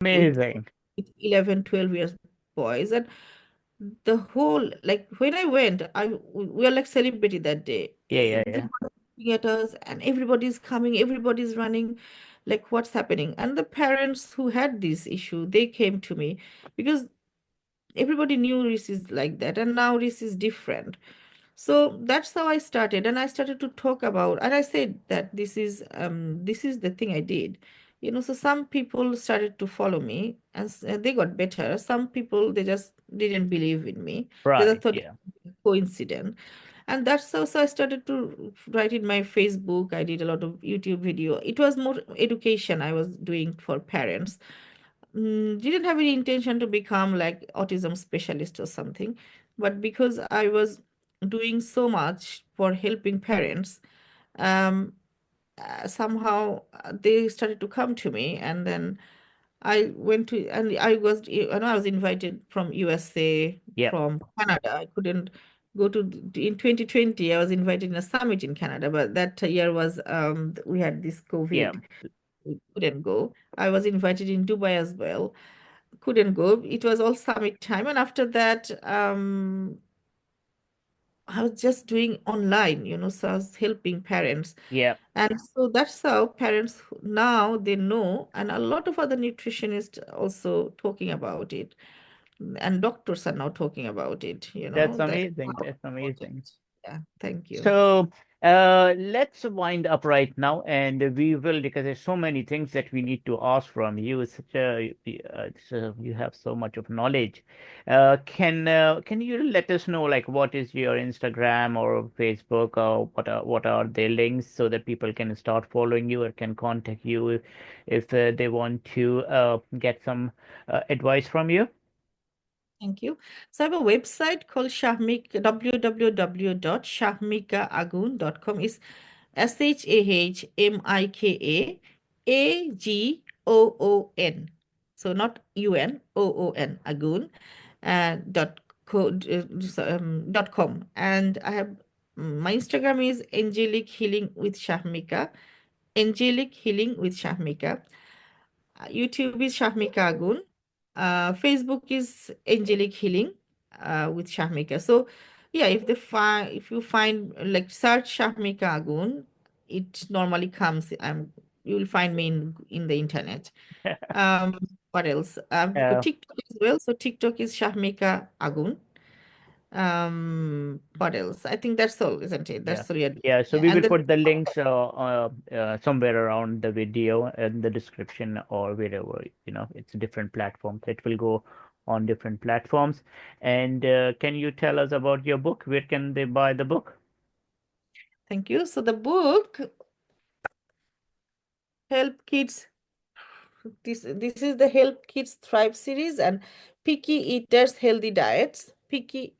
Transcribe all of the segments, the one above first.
with Amazing. 11, 12 years boys. And the whole, like when I went, we were like celebrity that day. Yeah, yeah, yeah. Everybody looking at us and everybody's coming, everybody's running, like what's happening? And the parents who had this issue, they came to me because everybody knew Reese is like that, and now Reese is different. So that's how I started, and I started to talk about, and I said that this is the thing I did. So some people started to follow me, and they got better. Some people, they just didn't believe in me. They just Right. thought it Yeah. was a coincidence. And that's how, so I started to write in my Facebook. I did a lot of YouTube video. It was more education I was doing for parents. Didn't have any intention to become like autism specialist or something, but because I was doing so much for helping parents, um, somehow they started to come to me, and then I went to, and I was invited from USA, Yeah. from Canada. I couldn't go to, in 2020, I was invited in a summit in Canada, but that year was, we had this Yeah. COVID. We couldn't go. I was invited in Dubai as well, couldn't go. It was all summit time. And after that, I was just doing online, so I was helping parents. Yeah. And so that's how parents now they know, and a lot of other nutritionists also talking about it. And doctors are now talking about it, That's that amazing. how That's important. amazing. Yeah, thank you. So let's wind up right now, and we will, because there's so many things that we need to ask from you. It's such a so you have so much of knowledge. Can you let us know like what is your Instagram or Facebook, or what are the links so that people can start following you or can contact you if they want to get some advice from you? Thank you. So I have a website called Shahmika, www.shahmikaagoon.com. Is Shahmika Agoon. So not UN, Agoon, dot com. And I have, my Instagram is Angelic Healing with Shahmika. Angelic Healing with Shahmika. YouTube is Shahmika Agoon. Facebook is Angelic Healing with Shahmika. So yeah, if you find, like, search Shahmika Agoon, it normally comes. You will find me in the internet. Um, what else? I've got Uh, TikTok as well. So TikTok is Shahmika Agoon. What else? I think that's all, isn't it? Yeah. That's all. Yeah. Yeah, so Yeah. we And will then put the links somewhere around the video in the description or wherever, it's different platforms. It will go on different platforms. And can you tell us about your book? Where can they buy the book? thank you. So the book, Help Kids. This is the Help Kids Thrive series, and Picky Eaters Healthy Diets. Picky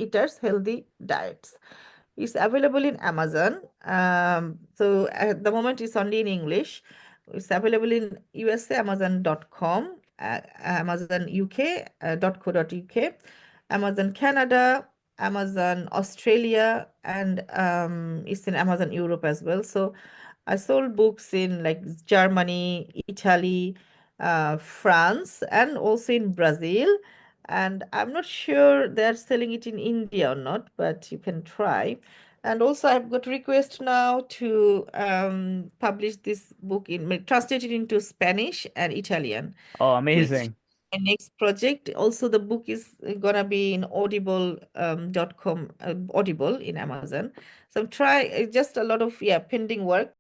Eaters Healthy Diets. It's available in Amazon. So at the moment it's only in English. It's available in USA, Amazon.com, Amazon UK, .co.uk, Amazon Canada, Amazon Australia, and it's in Amazon Europe as well. So I sold books in like Germany, Italy, France, and also in Brazil. And I'm not sure they're selling it in India or not, but you can try. And also, I've got request now to publish this book translate it into Spanish and Italian, Oh, which amazing. my next project. Also, the book is gonna be in Audible .com, Audible in Amazon. So I'm try just a lot of, yeah, pending work.